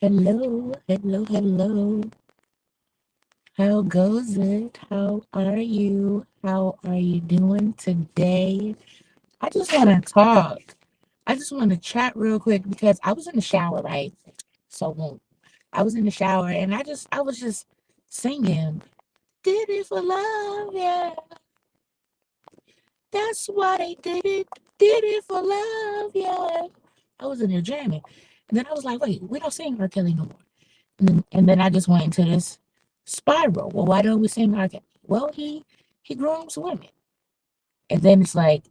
Hello, hello, hello. How goes it? How are you? How are you doing today? I just want to talk. I just want to chat real quick because I was in the shower, right? So I was in the shower and I was just singing, did it for love, yeah. That's why they did it for love, yeah. I was in there jamming. And then I was like, wait, we don't sing R.Kelly no more. And then I just went into this spiral. Well, why don't we sing R. Kelly? Well, he grooms women. And then it's like,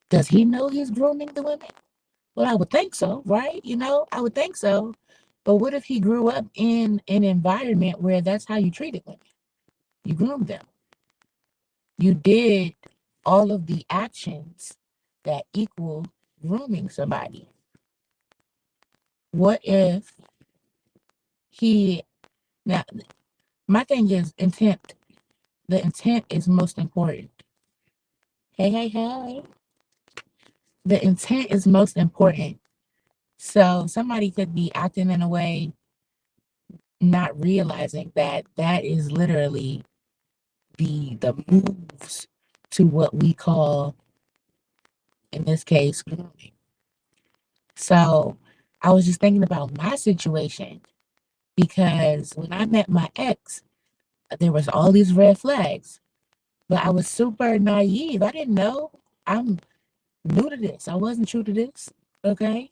does he know he's grooming the women? Well, I would think so, right? I would think so. But what if he grew up in an environment where that's how you treated women? You groomed them. You did all of the actions that equal grooming somebody. What if he now my thing is intent. The intent is most important. Hey, hey, hey. The intent is most important. So somebody could be acting in a way, not realizing that that is literally the moves to what we call, in this case, grooming. So I was just thinking about my situation because when I met my ex, there was all these red flags, but I was super naive. I didn't know. I'm new to this. I wasn't true to this. Okay.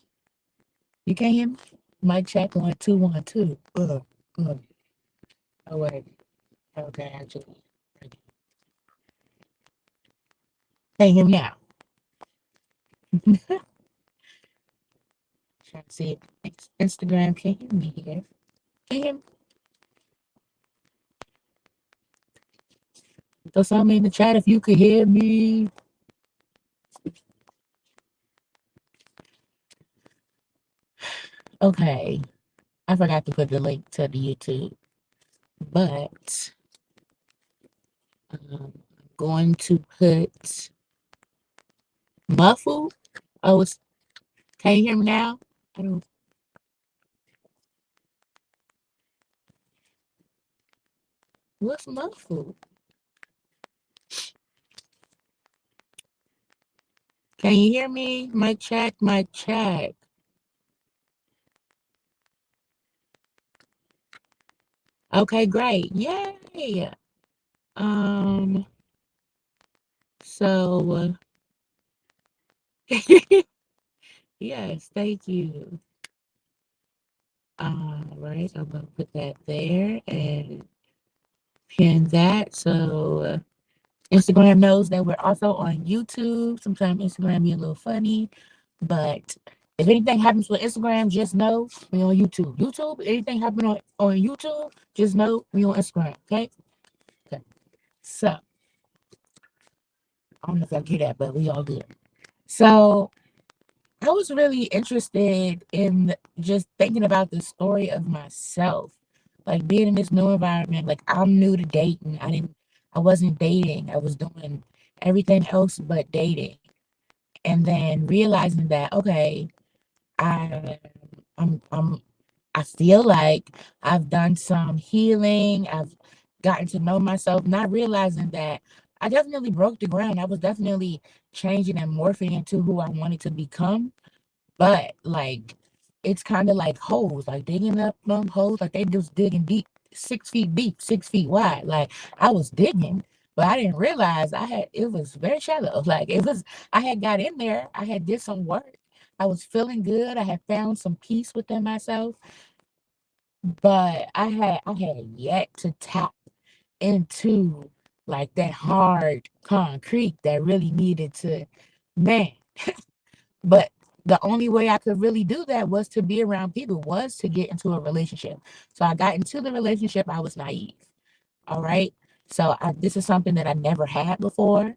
You can't hear me? Mic check 1 2 1 2. Oh wait. Okay, actually. Can you hear me now? Trying to see if Instagram can hear me here. Can you hear me? Throw something in the chat if you could hear me. Okay. I forgot to put the link to the YouTube, but I'm going to put muffled. Oh, can you hear me now? I don't, what's muffled? Can you hear me? Mic check, mic check. Okay, great. Yay. Um, so yes, thank you. All right, I'm gonna put that there and pin that. So Instagram knows that we're also on YouTube. Sometimes Instagram be a little funny, but if anything happens with Instagram, just know we on YouTube. YouTube, anything happen on YouTube, just know we on Instagram. Okay. Okay. So I don't know if I get that, but we all good. So I was really interested in just thinking about the story of myself, like being in this new environment. Like I'm new to dating. I wasn't dating. I was doing everything else but dating, and then realizing that okay, I, I'm, I feel like I've done some healing. I've gotten to know myself, not realizing that I definitely broke the ground. I was definitely changing and morphing into who I wanted to become, but like it's kind of like holes, like digging up holes, like they just digging deep, 6 feet deep, 6 feet wide. Like I was digging, but I didn't realize it was very shallow. Like I had got in there, I had did some work, I was feeling good, I had found some peace within myself, but I had yet to tap into like that hard concrete that really needed to, man. But the only way I could really do that was to be around people, was to get into a relationship. So I got into the relationship. I was naive. All right. So this is something that I never had before.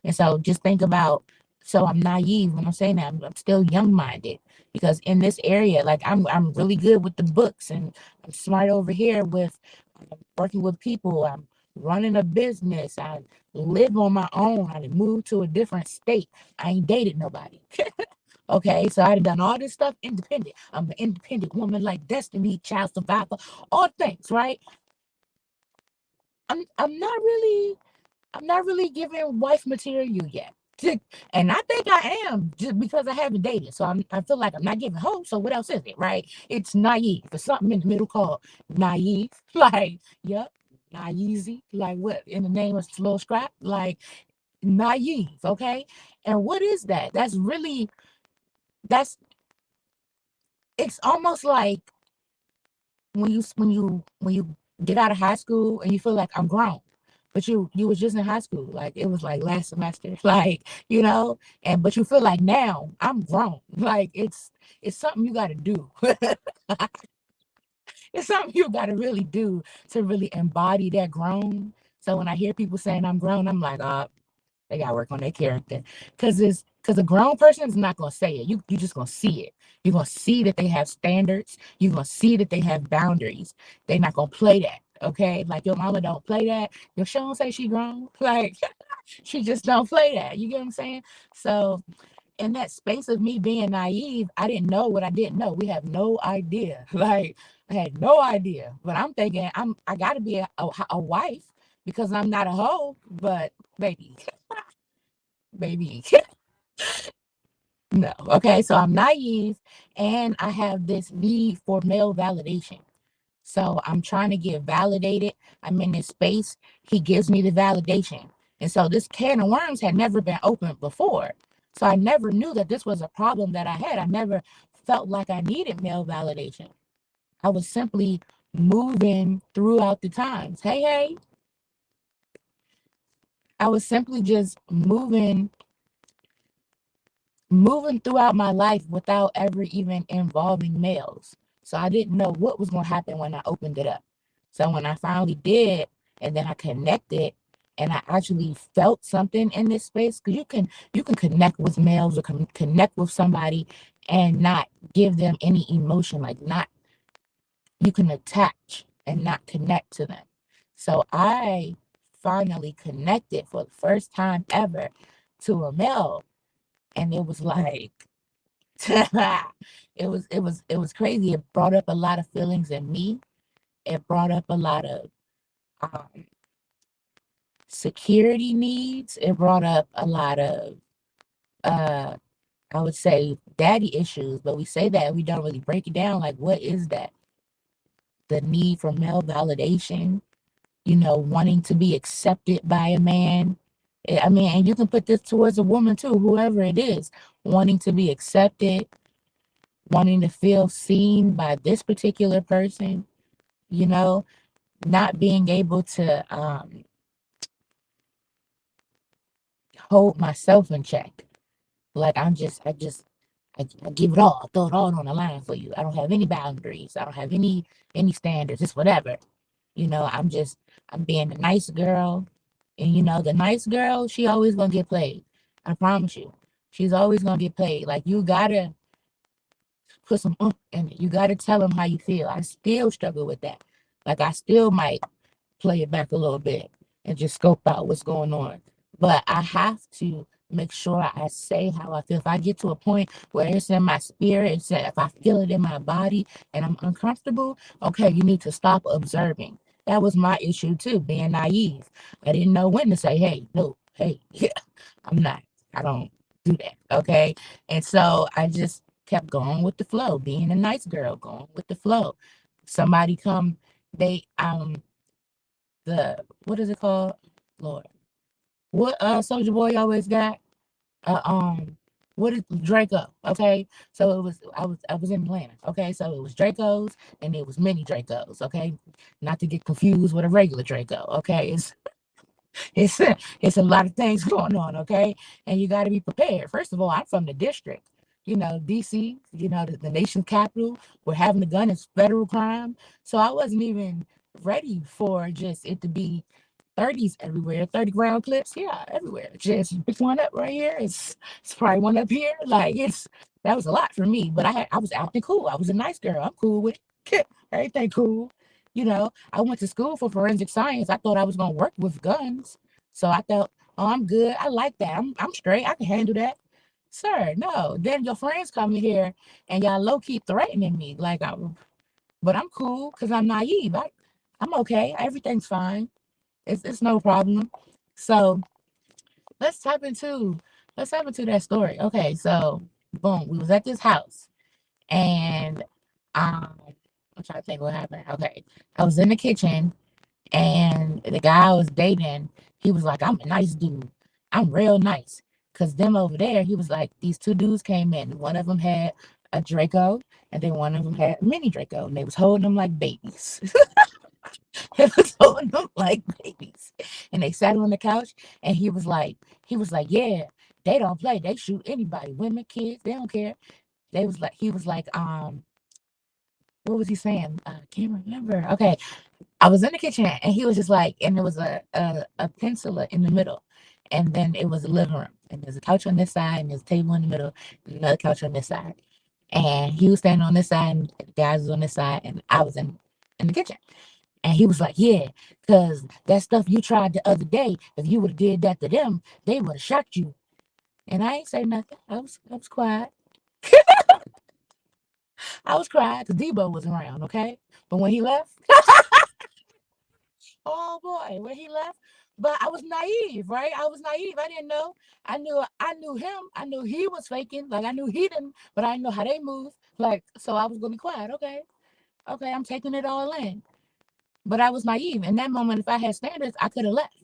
And so just think about, so I'm naive when I'm saying that. I'm still young minded because in this area, like I'm really good with the books and I'm smart over here with working with people. I'm running a business. I live on my own. I moved to a different state. I ain't dated nobody. Okay, so I done all this stuff independent. I'm an independent woman, like Destiny, child survivor, all things, right? I'm not really giving wife material yet. And I think I am just because I haven't dated. So I feel like I'm not giving hope. So what else is it, right? It's naive. It's something in the middle called naive. Like, yep, naive. Like what in the name of slow scrap? Like naive, okay? And what is that? That's it's almost like when you get out of high school and you feel like I'm grown, but you was just in high school, like it was like last semester, like and but you feel like now I'm grown, like it's something you got to do. It's something you got to really do to really embody that grown. So when I hear people saying I'm grown, I'm like, they gotta work on their character, because a grown person is not gonna say it. You just gonna see it. You're gonna see that they have standards. You're gonna see that they have boundaries. They're not gonna play that. Okay, like your mama don't play that. Your she don't say she grown. Like she just don't play that. You get what I'm saying? So in that space of me being naive, I didn't know what I didn't know. We have no idea. Like I had no idea. But I'm thinking I gotta be a wife because I'm not a hoe. But baby, baby. No. Okay. So I'm naive and I have this need for male validation. So I'm trying to get validated. I'm in this space. He gives me the validation. And so this can of worms had never been opened before. So I never knew that this was a problem that I had. I never felt like I needed male validation. I was simply moving throughout the times. Hey, hey. I was simply just moving throughout my life without ever even involving males. So I didn't know what was going to happen when I opened it up. So when I finally did, and then I connected, and I actually felt something in this space, because you can connect with males or connect with somebody and not give them any emotion, like not you can attach and not connect to them. So I finally connected for the first time ever to a male, and it was like it was crazy. It brought up a lot of feelings in me. It brought up a lot of um, security needs. It brought up a lot of uh, I would say daddy issues, but we say that and we don't really break it down. Like, what is that? The need for male validation, wanting to be accepted by a man. I mean, and you can put this towards a woman too, whoever it is, wanting to be accepted, wanting to feel seen by this particular person, you know, not being able to hold myself in check. Like I give it all, I throw it all on the line for you. I don't have any boundaries. I don't have any standards. It's whatever. I'm being a nice girl. And the nice girl, she always gonna get played. I promise you. She's always gonna get played. Like you gotta put some in it. You gotta tell them how you feel. I still struggle with that. Like I still might play it back a little bit and just scope out what's going on. But I have to make sure I say how I feel. If I get to a point where it's in my spirit, if I feel it in my body and I'm uncomfortable, okay, you need to stop observing. That was my issue too, being naive. I didn't know when to say, hey, no, hey, I'm not. I don't do that. Okay. And so I just kept going with the flow, being a nice girl, going with the flow. Somebody come, they the what is it called? Lord. What Soldier Boy always got? Uh what is Draco? Okay. So I was in Atlanta. Okay. So it was Dracos and it was mini Dracos. Okay. Not to get confused with a regular Draco. Okay. It's it's a lot of things going on, okay? And you got to be prepared. First of all, I'm from the district, DC, the nation's capital. Where having a gun is federal crime. So I wasn't even ready for just it to be 30s everywhere, 30 round clips, yeah, everywhere. Just pick one up right here. It's probably one up here. Like that was a lot for me, but I was acting cool. I was a nice girl. I'm cool with everything cool. I went to school for forensic science. I thought I was gonna work with guns. So I thought, oh, I'm good. I like that. I'm straight. I can handle that. sir, no. Then your friends come here and y'all low key threatening me. But I'm cool because I'm naive. I'm okay. Everything's fine. It's no problem. So let's tap into let's tap into that story. Okay, so boom, we was at this house and I'm trying to think what happened. Okay. I was in the kitchen and the guy I was dating, he was like, I'm a nice dude. I'm real nice. Cause them over there, he was like, these two dudes came in. One of them had a Draco, and then one of them had a mini Draco, and they was holding them like babies. They was holding them like babies. And they sat on the couch, and he was like, yeah, they don't play. They shoot anybody, women, kids, they don't care. He was like, what was he saying? I can't remember. Okay, I was in the kitchen and he was just like, and there was a pencil in the middle, and then it was a living room, and there's a couch on this side, and there's a table in the middle, and another couch on this side, and he was standing on this side, and the guys was on this side, and I was in the kitchen, and he was like, yeah, because that stuff you tried the other day, if you would have did that to them, they would have shot you, and I ain't say nothing. I was quiet. I was quiet because Debo was around, okay, but when he left. Oh boy, when he left. But I was naive, right? I was naive. I didn't know. I knew him. I knew he was faking. Like I knew he didn't, but I didn't know how they move. Like, so I was gonna be quiet. Okay. Okay, I'm taking it all in. But I was naive. In that moment, if I had standards, I could have left.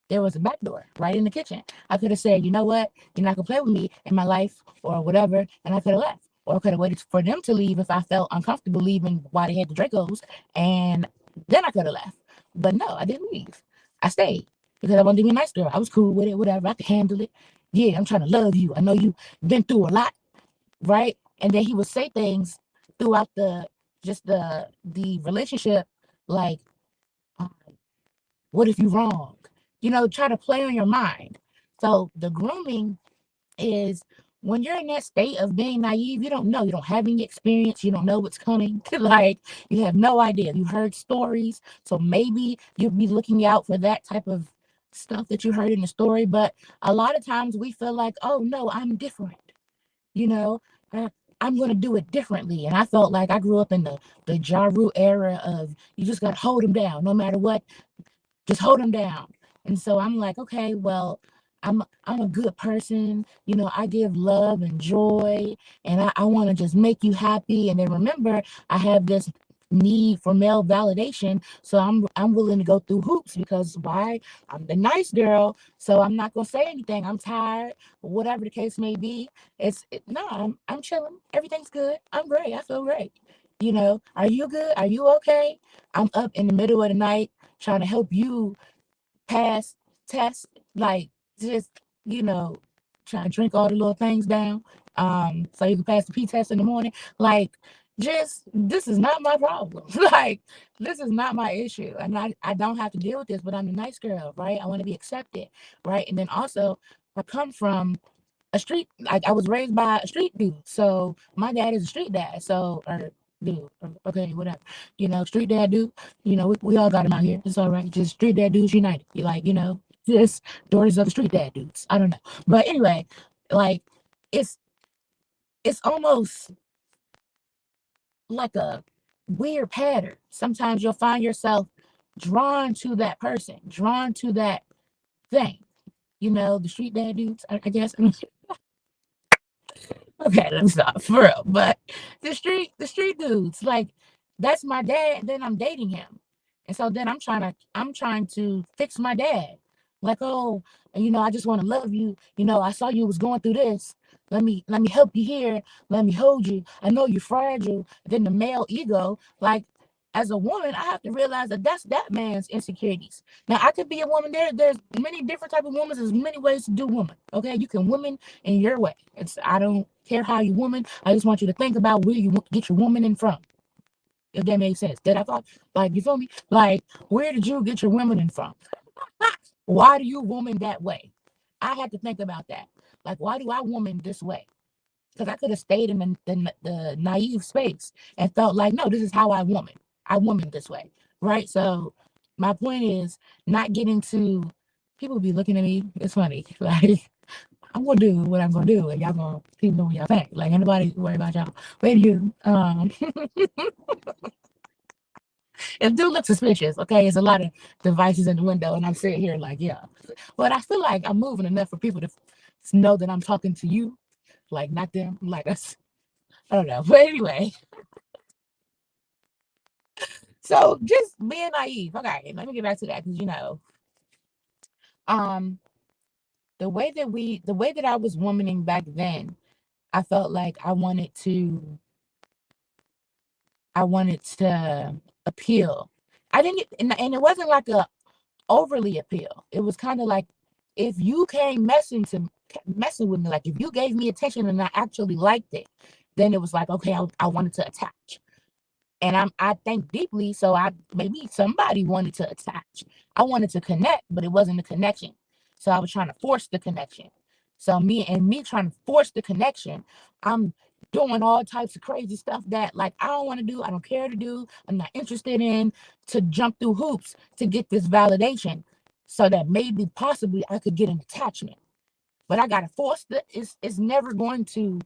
There was a back door right in the kitchen. I could have said, you know what, you're not gonna play with me in my life or whatever, and I could have left. Or I could have waited for them to leave if I felt uncomfortable leaving while they had the Dracos, and then I could have left. But no, I didn't leave. I stayed because I wanted to be a nice girl. I was cool with it, whatever. I could handle it. Yeah, I'm trying to love you. I know you've been through a lot, right? And then he would say things throughout the relationship, like, um, what if you wrong? Try to play on your mind. So the grooming is when you're in that state of being naive, you don't know. You don't have any experience. You don't know what's coming. Like, you have no idea. You heard stories. So maybe you'll be looking out for that type of stuff that you heard in the story. But a lot of times we feel like, oh no, I'm different. You know, I, I'm going to do it differently. And I felt like I grew up in the Ja Rule era of you just got to hold them down no matter what, just hold them down. And so I'm like, okay, well, I'm a good person. I give love and joy, and I want to just make you happy. And then remember, I have this need for male validation, so I'm willing to go through hoops because why? I'm the nice girl, so I'm not gonna say anything. I'm tired, whatever the case may be. No, I'm chilling. Everything's good. I'm great. I feel great. Are you good? Are you okay? I'm up in the middle of the night trying to help you pass tests, like just, you know, trying to drink all the little things down, so you can pass the P test in the morning. Like, just this is not my problem. Like, this is not my issue. And I don't have to deal with this, but I'm a nice girl, right? I want to be accepted, right? And then also I come from a street, like I was raised by a street dude. So my dad is a street dad. So or dude, okay, whatever. Street dad dude. We all got him out here. It's all right. Just street dad dudes united. You like, just daughters of the street dad dudes. I don't know. But anyway, like it's it's almost like a weird pattern. Sometimes you'll find yourself drawn to that person, drawn to that thing. The street dad dudes, I guess. Okay, let me stop for real. But the street dudes, like that's my dad. Then I'm dating him, and so then I'm trying to fix my dad. Like, oh, I just want to love you. I saw you was going through this. Let me help you here. Let me hold you. I know you're fragile. Then the male ego, like as a woman, I have to realize that that's that man's insecurities. Now I could be a woman. There's many different type of women. There's many ways to do woman. Okay, you can woman in your way. I don't care how you woman. I just want you to think about where you get your woman in from. If that makes sense. That I thought, like, you feel me? Like, where did you get your woman in from? Why do you woman that way? I had to think about that. Like, why do I woman this way? Because I could have stayed in the naive space and felt like, no, this is how I woman. I woman this way, right? So my point is not getting to people be looking at me. It's funny, like I'm gonna do what I'm gonna do, and y'all gonna keep doing your thing. Like anybody worry about y'all. But you, it do look suspicious. Okay, it's a lot of devices in the window, and I'm sitting here like, yeah. But I feel like I'm moving enough for people to know that I'm talking to you, like not them, like us. I don't know. But anyway, so just being naive. Okay, let me get back to that because um, the way that I was womaning back then, I felt like I wanted to appeal. I didn't, and it wasn't like a overly appeal. It was kind of like if you came messing with me, like if you gave me attention and I actually liked it, then it was like okay, I wanted to attach. And I think deeply, so I maybe somebody wanted to attach. I wanted to connect, but it wasn't a connection. So I was trying to force the connection. So me trying to force the connection, I'm doing all types of crazy stuff that like I don't want to do, I don't care to do, I'm not interested in, to jump through hoops to get this validation so that maybe possibly I could get an attachment. But I gotta force it's never going to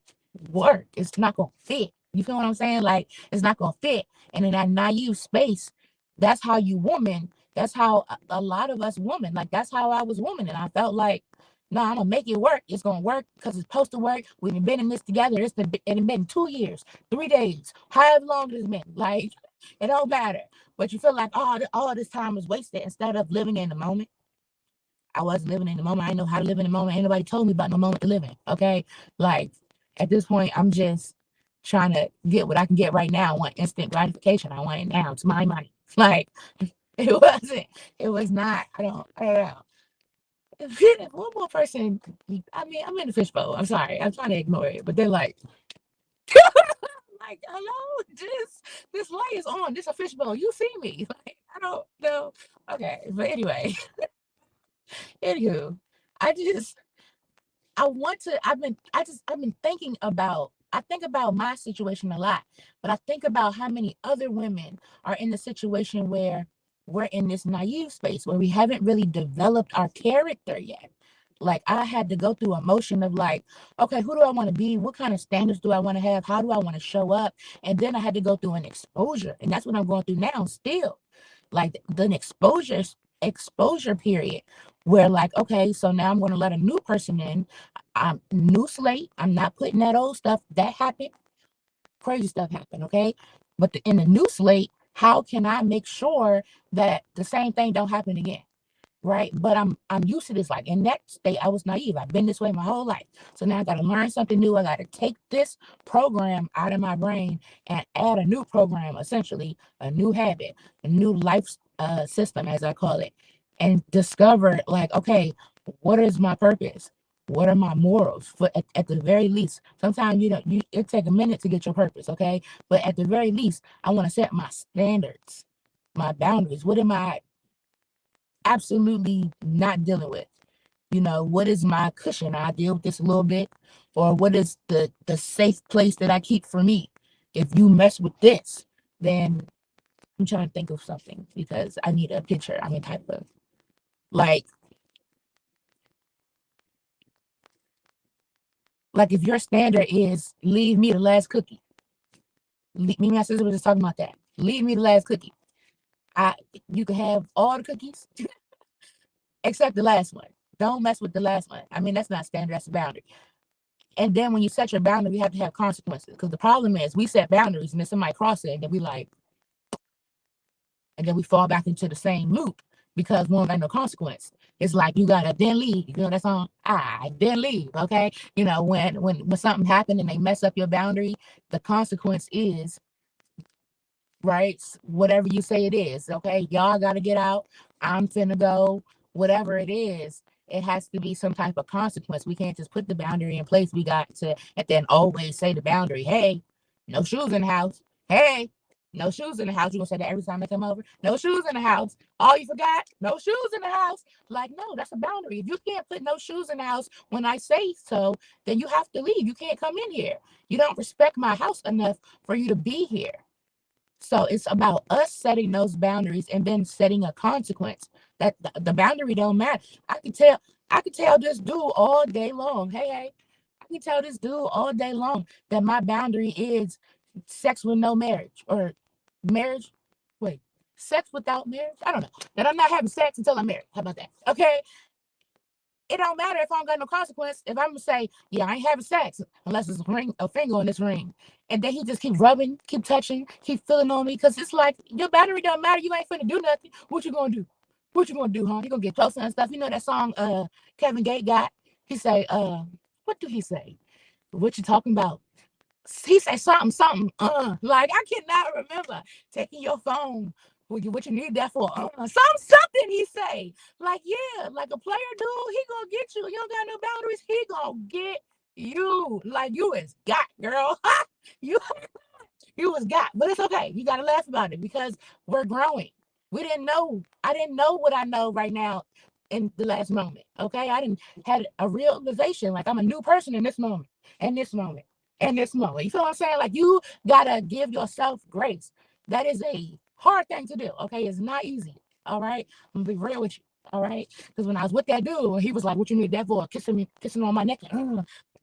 work. It's not gonna fit. You feel what I'm saying? Like it's not gonna fit. And in that naive space, that's how you woman. That's how a lot of us women. Like that's how I was woman, and I felt like, no, I'm gonna make it work. It's gonna work because it's supposed to work. We've been in this together. It's been 2 years, 3 days, however long it's been. Like it don't matter. But you feel like all this time was wasted instead of living in the moment. I wasn't living in the moment. I didn't know how to live in the moment. Ain't nobody told me about no moment to live in. Okay. Like at this point, I'm just trying to get what I can get right now. I want instant gratification. I want it now. It's my money. Like it wasn't, it was not. I don't know. If one more person, I mean, I'm in the fishbowl. I'm sorry. I'm trying to ignore it. But they're like, hello, this light is on. This a fishbowl. You see me. Like, I don't know. Okay. But anyway, anywho, I just I want to I've been thinking about I think about my situation a lot, but I think about how many other women are in the situation where we're in this naive space where we haven't really developed our character yet. Like I had to go through a motion of like, okay, who do I want to be? What kind of standards do I want to have? How do I want to show up? And then I had to go through an exposure. And that's what I'm going through now still. Like the exposure period where like, okay, so now I'm going to let a new person in. I'm new slate. I'm not putting that old stuff that happened. Crazy stuff happened, okay? But in the new slate, how can I make sure that the same thing don't happen again? Right? But I'm used to this. Like in that state, I was naive. I've been this way my whole life. So now I got to learn something new. I got to take this program out of my brain and add a new program, essentially a new habit, a new life system, as I call it, and discover like, okay, what is my purpose? What are my morals? For at the very least, sometimes it take a minute to get your purpose, okay? But at the very least, I want to set my standards, my boundaries. What am I absolutely not dealing with? What is my cushion? I deal with this a little bit, or what is the safe place that I keep for me? If you mess with this, then I'm trying to think of something because I need a picture. I mean, type of like if your standard is leave me the last cookie. Me and my sister was just talking about that. Leave me the last cookie. I You can have all the cookies except the last one. Don't mess with the last one. I mean, that's not standard. That's a boundary. And then when you set your boundary, you have to have consequences. Because the problem is we set boundaries and then somebody cross it and then we like, and then we fall back into the same loop because we don't got no consequence. It's like you gotta then leave. You know that song? I then leave. Okay. When something happened and they mess up your boundary, the consequence is right? Whatever you say it is, okay? Y'all got to get out. I'm finna go. Whatever it is, it has to be some type of consequence. We can't just put the boundary in place. We got to, and then always say the boundary. Hey, no shoes in the house. Hey, no shoes in the house. You gonna say that every time they come over? No shoes in the house. Oh, you forgot? No shoes in the house. Like, no, that's a boundary. If you can't put no shoes in the house when I say so, then you have to leave. You can't come in here. You don't respect my house enough for you to be here. So it's about us setting those boundaries and then setting a consequence. That the boundary don't matter. I can tell. I could tell this dude all day long. Hey, I can tell this dude all day long that my boundary is sex with no marriage or marriage. Wait, sex without marriage? I don't know. That I'm not having sex until I'm married. How about that? Okay. It don't matter if I don't got no consequence. If I'm gonna say, yeah, I ain't having sex unless it's a finger on this ring, and then he just keep rubbing, keep touching, keep feeling on me, because it's like your battery don't matter. You ain't finna do nothing. What you gonna do? What you gonna do, huh? You gonna get closer and stuff. You know that song Kevin Gates got? He say, what do he say? What you talking about? He said something. Like I cannot remember. Taking your phone. What you need that for? Something he say. Like, yeah, like a player dude, he gonna get you. You don't got no boundaries, he gonna get you. Like you is got, girl. you you was got, but it's okay. You gotta laugh about it because we're growing. We didn't know. I didn't know what I know right now in the last moment. Okay, I didn't had a realization. Like I'm a new person in this moment, and this moment, and this moment. You feel what I'm saying? Like you gotta give yourself grace. That is a hard thing to do. Okay, it's not easy. All right, I'm gonna be real with you. All right, because when I was with that dude, he was like, "What you need that for?" Kissing on my neck.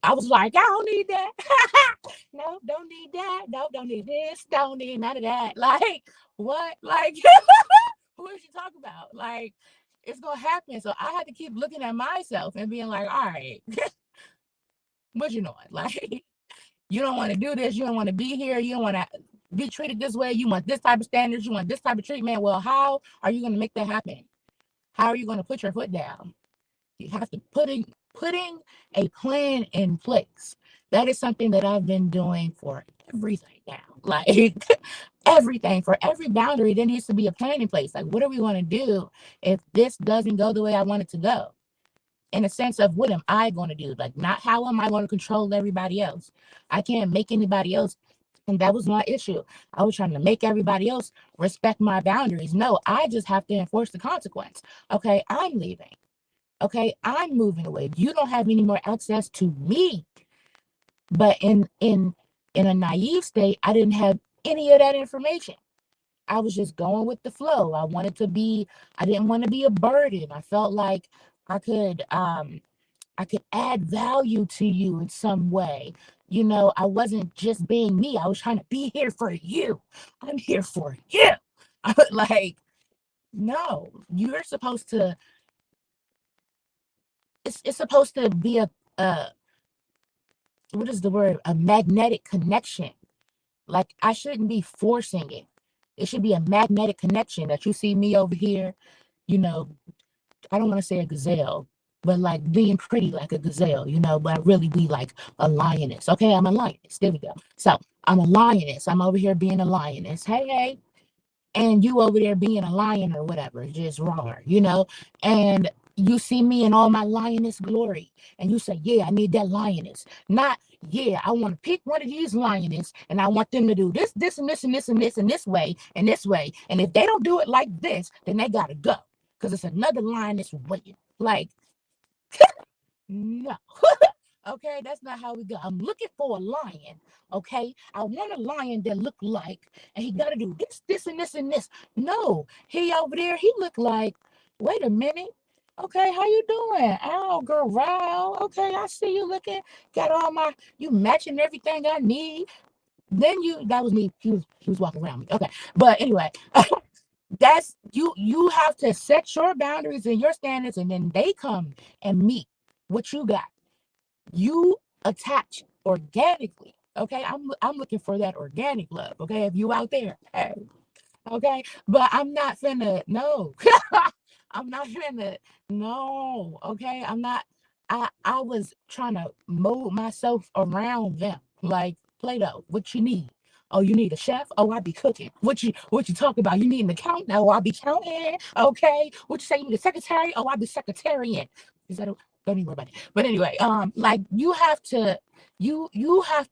I was like, "I don't need that." No, don't need that. No, don't need this. Don't need none of that. Like, what? Like, who is she talking about? Like, it's gonna happen. So I had to keep looking at myself and being like, all right, what you know? Like, you don't want to do this, you don't want to be here, you don't want to be treated this way, you want this type of standards, you want this type of treatment. Well, how are you gonna make that happen? How are you gonna put your foot down? You have to putting a plan in place. That is something that I've been doing for everything now. Like everything, for every boundary, there needs to be a plan in place. Like, what are we going to do if this doesn't go the way I want it to go? In a sense of what am I going to do? Like, not how am I going to control everybody else? I can't make anybody else. And that was my issue. I was trying to make everybody else respect my boundaries. No, I just have to enforce the consequence. Okay, I'm leaving. Okay, I'm moving away. You don't have any more access to me. But in a naive state, I didn't have any of that information. I was just going with the flow. I didn't want to be a burden. I felt like I could I could add value to you in some way. You know, I wasn't just being me. I was trying to be here for you. I'm here for you. Like, no, you're supposed to it's supposed to be a what is the word? A magnetic connection. Like I shouldn't be forcing it. It should be a magnetic connection that you see me over here, you know, I don't want to say a gazelle, but like being pretty like a gazelle, but really be like a lioness. Okay, I'm a lioness. There we go. So I'm a lioness. I'm over here being a lioness. Hey, hey. And you over there being a lion or whatever, just raw. And you see me in all my lioness glory, and you say, yeah, I need that lioness. Not, yeah, I want to pick one of these lioness, and I want them to do this, and this, and this, and this, and this way, and this way. And if they don't do it like this, then they gotta go. Because it's another lioness waiting. Like, no. Okay, that's not how we go. I'm looking for a lion. Okay, I want a lion that look like, and he got to do this, and this, and this. No, he over there, he look like. Wait a minute. Okay, how you doing? Oh, girl, wow. Okay, I see you looking. Got all my, you matching everything I need. Then that was me. He was walking around me. Okay, but anyway, that's you have to set your boundaries and your standards, and then they come and meet what you got. You attach organically. Okay, I'm looking for that organic love. Okay, if you out there, hey, okay, but I'm not finna no. I'm not finna no. Okay, I'm not. I was trying to mold myself around them, like Play-Doh. What you need? Oh, you need a chef? Oh, I be cooking. What you talk about? You need an accountant? Oh, I be counting. Okay. What you say? You need a secretary? Oh, I be secretarian. Is that a, don't even worry about it. But anyway, like you have to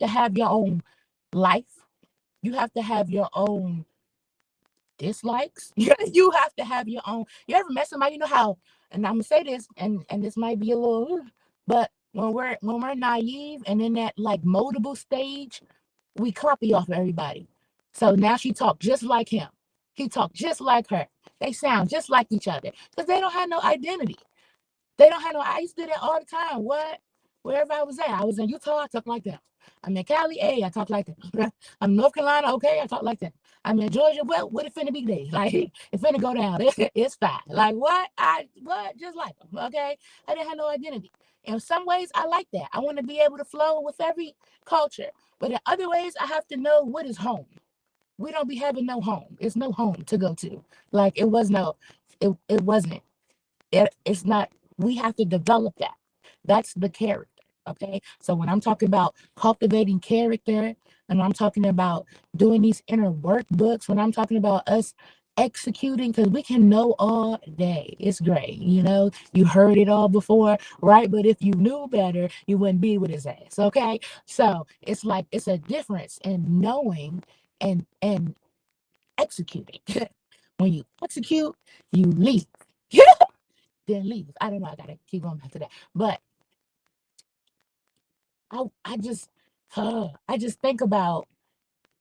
have your own life. You have to have your own dislikes. You have to have your own. You ever met somebody? You know how? And I'm gonna say this, and this might be a little, but when we're naive and in that like moldable stage, we copy off of everybody. So now she talked just like him. He talked just like her. They sound just like each other because they don't have no identity. They don't have no, I used to do that all the time. What? Wherever I was at. I was in Utah, I talk like that. I'm in Cali, hey, I talk like that. I'm in North Carolina, okay, I talk like that. I'm in Georgia, well, what it finna be today? Like, it finna go down. It's fine. Like, what? What? Just like them, okay? I didn't have no identity. In some ways, I like that. I want to be able to flow with every culture. But in other ways, I have to know what is home. We don't be having no home. It's no home to go to. Like, it wasn't. It's not, we have to develop that. That's the character. Okay. So when I'm talking about cultivating character, and I'm talking about doing these inner workbooks, when I'm talking about us executing, because we can know all day. It's great. You heard it all before, right? But if you knew better, you wouldn't be with his ass. Okay. So it's like it's a difference in knowing and executing. When you execute, you leave. Then leave. I don't know. I gotta keep going back to that. But I just I just think about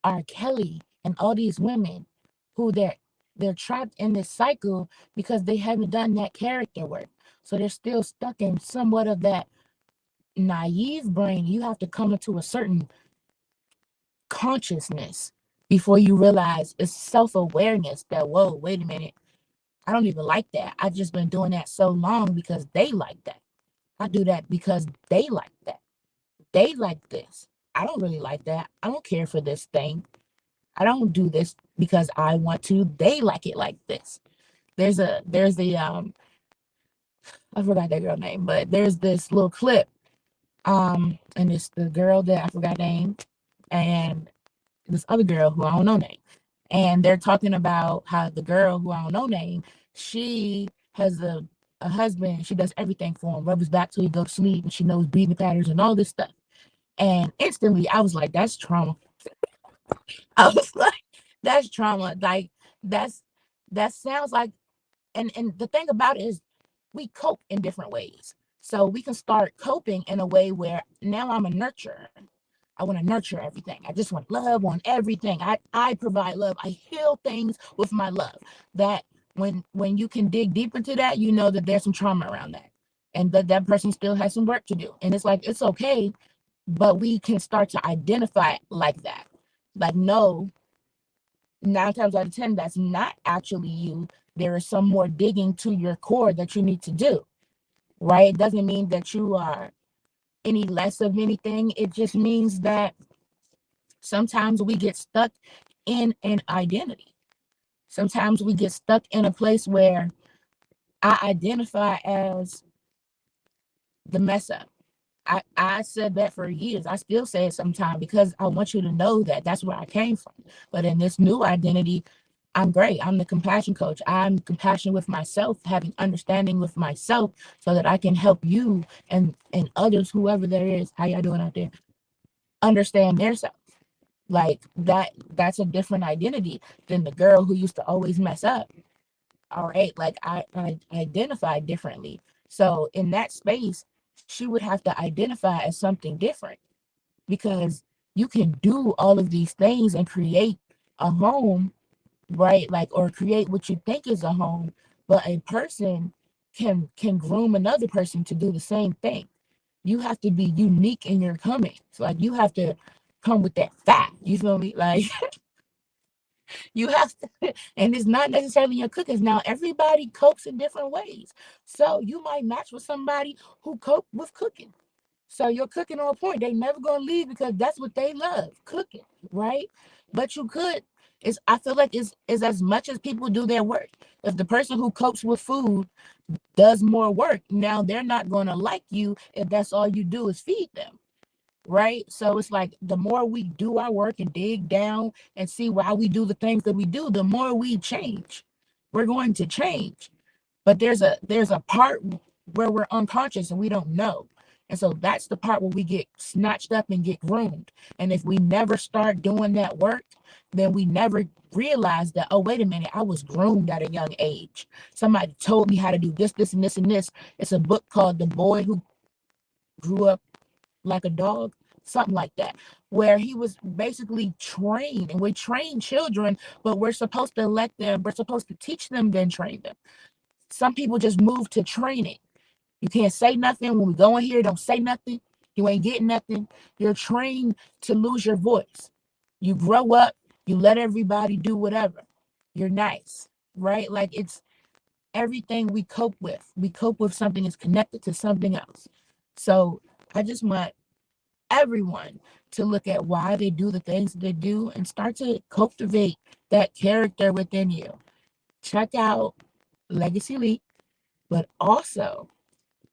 R.Kelly and all these women who they're trapped in this cycle because they haven't done that character work. So they're still stuck in somewhat of that naive brain. You have to come into a certain consciousness before you realize it's self-awareness that, whoa, wait a minute. I don't even like that. I've just been doing that so long because they like that. I do that because they like that. They like this. I don't really like that. I don't care for this thing. I don't do this because I want to. They like it like this. There's the I forgot that girl name, but there's this little clip. And it's the girl that I forgot name and this other girl who I don't know name. And they're talking about how the girl who I don't know name, she has a husband, she does everything for him, rub his back till he goes to sleep, and she knows breathing patterns and all this stuff. And instantly I was like, that's trauma. I was like, that's trauma. Like that's that sounds like, and the thing about it is we cope in different ways. So we can start coping in a way where now I'm a nurturer. I want to nurture everything. I just want love on everything. I provide love. I heal things with my love. That when you can dig deep into that, you know that there's some trauma around that. And that person still has some work to do. And it's like it's okay, but we can start to identify it like that. Like, no, 9 times out of 10, that's not actually you. There is some more digging to your core that you need to do, right? It doesn't mean that you are any less of anything. It just means that sometimes we get stuck in an identity. Sometimes we get stuck in a place where I identify as the mess up. I said that for years. I still say it sometimes because I want you to know that that's where I came from. But in this new identity, I'm great. I'm the compassion coach. I'm compassionate with myself, having understanding with myself so that I can help you and others, whoever there is, how y'all doing out there, understand their self. Like that's a different identity than the girl who used to always mess up. All right. Like I identify differently. So in that space, she would have to identify as something different because you can do all of these things and create a home, right? Like, or create what you think is a home, but a person can groom another person to do the same thing. You have to be unique in your coming. So like you have to come with that fat. You feel me? Like you have to, and it's not necessarily your cookers. Now everybody cooks in different ways. So you might match with somebody who cope with cooking. So you're cooking on point. They never gonna leave because that's what they love, cooking, right? But you could. It's I feel like it's as much as people do their work. If the person who copes with food does more work, now they're not gonna like you if that's all you do is feed them. Right. So it's like the more we do our work and dig down and see why we do the things that we do, the more we change. We're going to change. But there's a part where we're unconscious and we don't know. And so that's the part where we get snatched up and get groomed. And if we never start doing that work, then we never realize that, oh, wait a minute, I was groomed at a young age. Somebody told me how to do this, this, and this, and this. It's a book called The Boy Who Grew Up Like a Dog, something like that, where he was basically trained. And we train children, but we're supposed to teach them, then train them. Some people just move to training. You can't say nothing. When we go in here, don't say nothing. You ain't getting nothing. You're trained to lose your voice. You grow up, you let everybody do whatever. You're nice, right? Like it's everything we cope with. We cope with something is connected to something else. So I just want everyone to look at why they do the things that they do and start to cultivate that character within you. Check out Legacy Leap, but also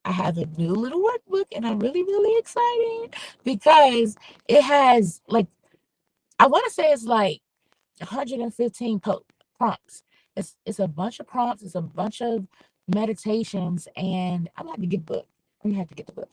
I have a new little workbook and I'm really, really excited because it has like, I want to say it's like 115 prompts. It's a bunch of prompts, it's a bunch of meditations, and I'm gonna have to get the book. I'm gonna have to get the book.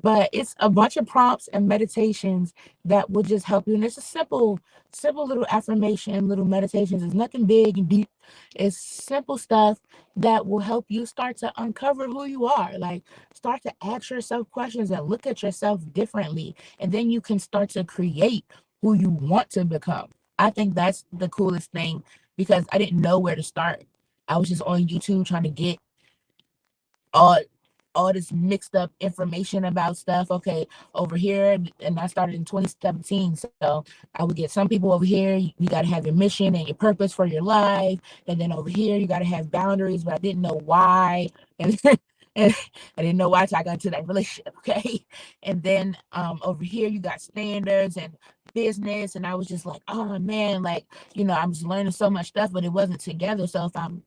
But it's a bunch of prompts and meditations that will just help you. And it's a simple little affirmation, little meditations. It's nothing big and deep. It's simple stuff that will help you start to uncover who you are. Like start to ask yourself questions and look at yourself differently. And then you can start to create who you want to become. I think that's the coolest thing because I didn't know where to start. I was just on YouTube trying to get all all this mixed up information about stuff. Okay, over here, and I started in 2017. So I would get some people over here. You got to have your mission and your purpose for your life, and then over here you got to have boundaries. But I didn't know why, and and I didn't know why till I got into that relationship. Okay, and then over here you got standards and business, and I was just like, oh man, like I was learning so much stuff, but it wasn't together. So if I'm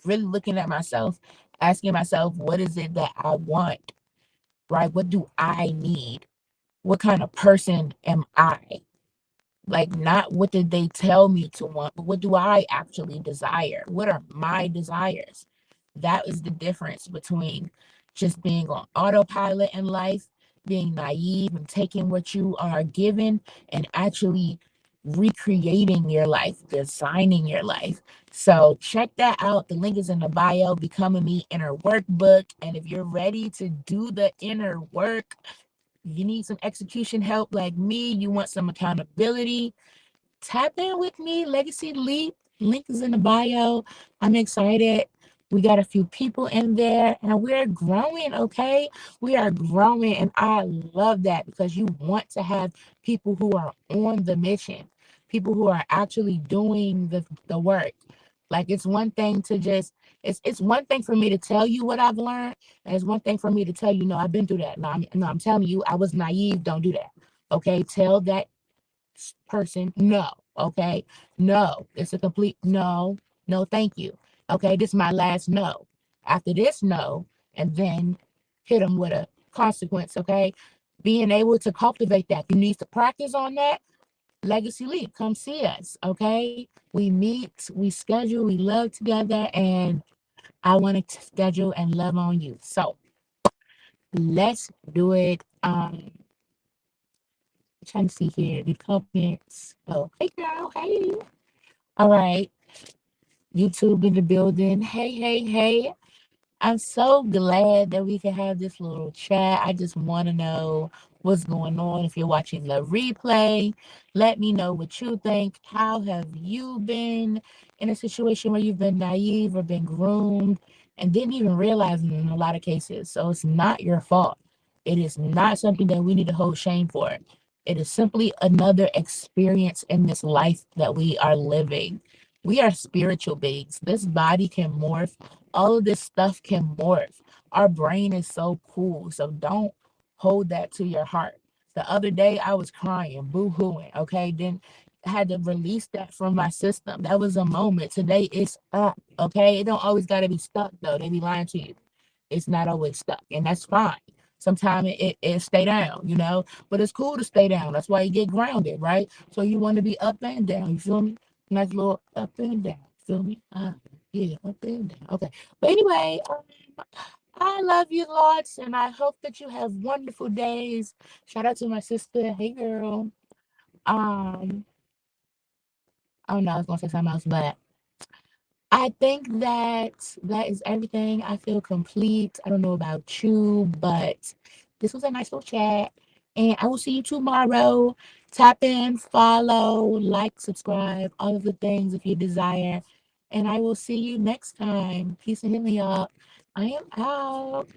really looking at myself, asking myself, what is it that I want, right? What do I need? What kind of person am I? Like, not what did they tell me to want, but what do I actually desire? What are my desires? That is the difference between just being on autopilot in life, being naive and taking what you are given and actually recreating your life, designing your life. So check that out. The link is in the bio, Becoming Me Inner Workbook. And if you're ready to do the inner work, you need some execution help like me, you want some accountability, tap in with me. Legacy Leap. Link is in the bio. I'm excited. We got a few people in there and we're growing, okay? We are growing, and I love that because you want to have people who are on the mission, people who are actually doing the work. Like it's one thing to just it's one thing for me to tell you what I've learned, and it's one thing for me to tell you, no, I've been through that. No, I'm telling you, I was naive. Don't do that. Okay, tell that person no. Okay, no, it's a complete no. No, thank you. Okay, this is my last no. After this no, and then hit them with a consequence. Okay, being able to cultivate that. You need to practice on that. Legacy Leap, come see us. Okay, we meet, we schedule, we love together, and I want to schedule and love on you. So let's do it. I'm trying to see here the comments. Oh, hey girl, hey. All right, YouTube in the building. Hey, hey, hey. I'm so glad that we can have this little chat. I just want to know what's going on. If you're watching the replay, let me know what you think. How have you been in a situation where you've been naive or been groomed and didn't even realize it in a lot of cases? So it's not your fault. It is not something that we need to hold shame for. It is simply another experience in this life that we are living. We are spiritual beings. This body can morph, all of this stuff can morph. Our brain is so cool. So don't hold that to your heart. The other day I was crying, boo-hooing. Okay. Then I had to release that from my system. That was a moment. Today it's up. Okay. It don't always gotta be stuck though. They be lying to you. It's not always stuck, and that's fine. Sometimes it stay down. But it's cool to stay down. That's why you get grounded, right? So you want to be up and down. You feel me? Nice little up and down. Feel me? Yeah, up and down. Okay. But anyway, I love you lots, and I hope that you have wonderful days. Shout out to my sister. Hey, girl. Um, I don't know. I was gonna say something else, but I think that is everything. I feel complete. I don't know about you, but this was a nice little chat. And I will see you tomorrow. Tap in, follow, like, subscribe, all of the things if you desire. And I will see you next time. Peace and hit me up. I am out.